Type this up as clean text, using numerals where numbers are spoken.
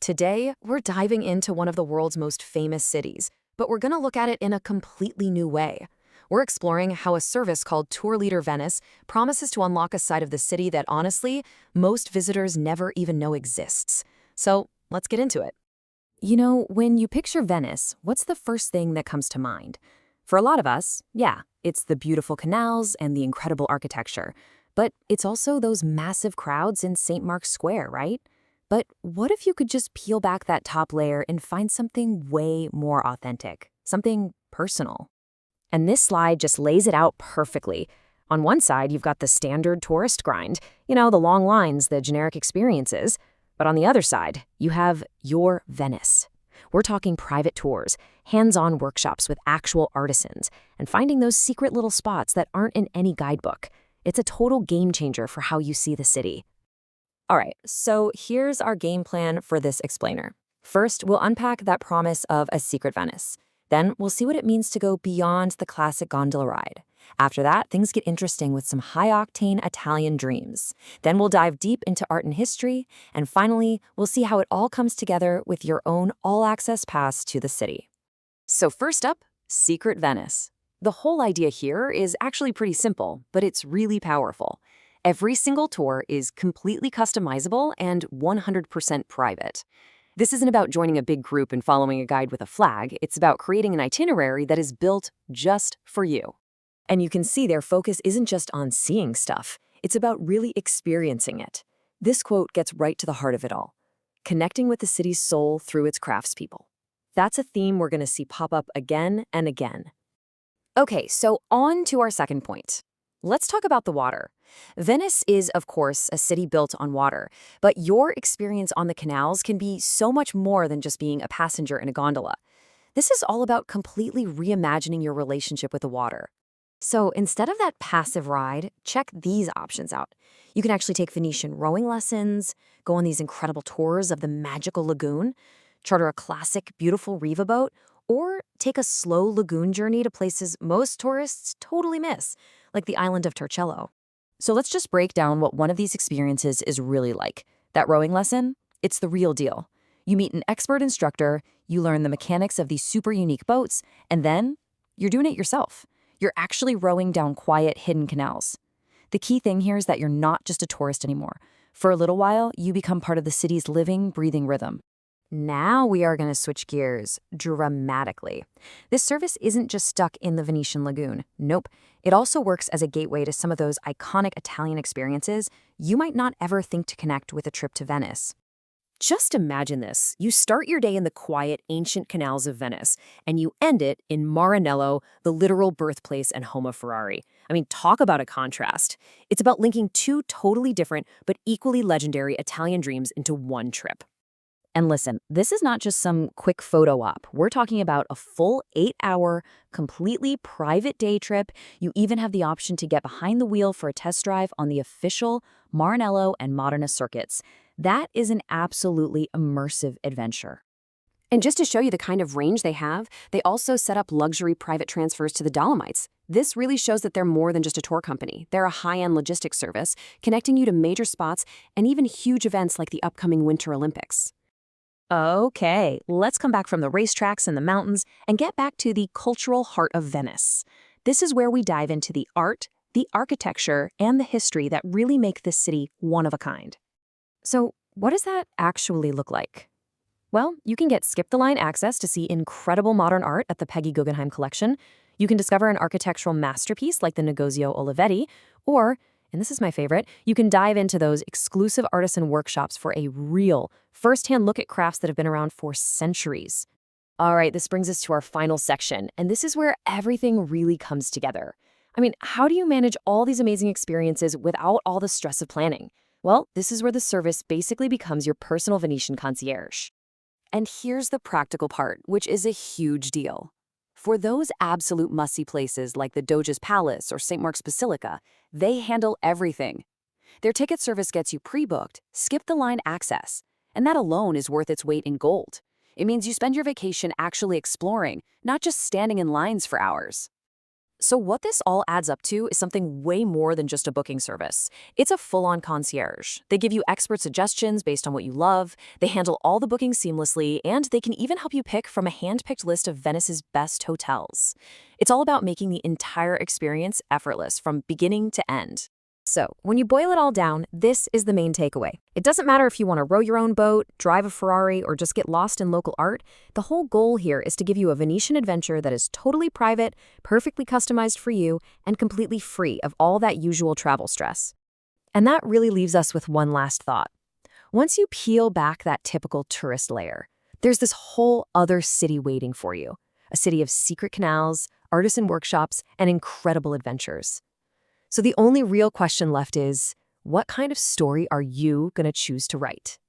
Today, we're diving into one of the world's most famous cities, but we're going to look at it in a completely new way. We're exploring how a service called Tour Leader Venice promises to unlock a side of the city that honestly, most visitors never even know exists. So let's get into it. When you picture Venice, what's the first thing that comes to mind? For a lot of us, yeah, it's the beautiful canals and the incredible architecture. But it's also those massive crowds in St. Mark's Square, right? But what if you could just peel back that top layer and find something way more authentic, something personal? And this slide just lays it out perfectly. On one side, you've got the standard tourist grind, the long lines, the generic experiences. But on the other side, you have your Venice. We're talking private tours, hands-on workshops with actual artisans, and finding those secret little spots that aren't in any guidebook. It's a total game changer for how you see the city. All right, so here's our game plan for this explainer. First, we'll unpack that promise of a secret Venice. Then we'll see what it means to go beyond the classic gondola ride. After that, things get interesting with some high-octane Italian dreams. Then we'll dive deep into art and history. And finally, we'll see how it all comes together with your own all-access pass to the city. So first up, Secret Venice. The whole idea here is actually pretty simple, but it's really powerful. Every single tour is completely customizable and 100% private. This isn't about joining a big group and following a guide with a flag. It's about creating an itinerary that is built just for you. And you can see their focus isn't just on seeing stuff. It's about really experiencing it. This quote gets right to the heart of it all. Connecting with the city's soul through its craftspeople. That's a theme we're going to see pop up again and again. Okay, so on to our second point. Let's talk about the water. Venice is, of course, a city built on water, but your experience on the canals can be so much more than just being a passenger in a gondola. This is all about completely reimagining your relationship with the water. So instead of that passive ride, check these options out. You can actually take Venetian rowing lessons, go on these incredible tours of the magical lagoon, charter a classic, beautiful Riva boat, or take a slow lagoon journey to places most tourists totally miss, like the island of Torcello. So let's just break down what one of these experiences is really like. That rowing lesson, it's the real deal. You meet an expert instructor, you learn the mechanics of these super unique boats, and then you're doing it yourself. You're actually rowing down quiet, hidden canals. The key thing here is that you're not just a tourist anymore. For a little while, you become part of the city's living, breathing rhythm. Now we are going to switch gears dramatically. This service isn't just stuck in the Venetian lagoon. Nope. It also works as a gateway to some of those iconic Italian experiences you might not ever think to connect with a trip to Venice. Just imagine this. You start your day in the quiet, ancient canals of Venice, and you end it in Murano, the literal birthplace and home of Ferrari. I mean, talk about a contrast. It's about linking two totally different but equally legendary Italian dreams into one trip. And listen, this is not just some quick photo op. We're talking about a full 8-hour, completely private day trip. You even have the option to get behind the wheel for a test drive on the official Maranello and Modena circuits. That is an absolutely immersive adventure. And just to show you the kind of range they have, they also set up luxury private transfers to the Dolomites. This really shows that they're more than just a tour company. They're a high-end logistics service, connecting you to major spots and even huge events like the upcoming Winter Olympics. Okay, let's come back from the racetracks and the mountains and get back to the cultural heart of Venice. This is where we dive into the art, the architecture, and the history that really make this city one of a kind. So, what does that actually look like? Well, you can get skip-the-line access to see incredible modern art at the Peggy Guggenheim Collection. You can discover an architectural masterpiece like the Negozio Olivetti, or, and this is my favorite, you can dive into those exclusive artisan workshops for a real, first-hand look at crafts that have been around for centuries. All right, this brings us to our final section, and this is where everything really comes together. I mean, how do you manage all these amazing experiences without all the stress of planning? Well, this is where the service basically becomes your personal Venetian concierge. And here's the practical part, which is a huge deal. For those absolute must-see places like the Doge's Palace or St. Mark's Basilica, they handle everything. Their ticket service gets you pre-booked, skip-the-line access, and that alone is worth its weight in gold. It means you spend your vacation actually exploring, not just standing in lines for hours. So what this all adds up to is something way more than just a booking service. It's a full-on concierge. They give you expert suggestions based on what you love, they handle all the bookings seamlessly, and they can even help you pick from a hand-picked list of Venice's best hotels. It's all about making the entire experience effortless from beginning to end. So, when you boil it all down, this is the main takeaway. It doesn't matter if you want to row your own boat, drive a Ferrari, or just get lost in local art. The whole goal here is to give you a Venetian adventure that is totally private, perfectly customized for you, and completely free of all that usual travel stress. And that really leaves us with one last thought. Once you peel back that typical tourist layer, there's this whole other city waiting for you. A city of secret canals, artisan workshops, and incredible adventures. So the only real question left is, what kind of story are you going to choose to write?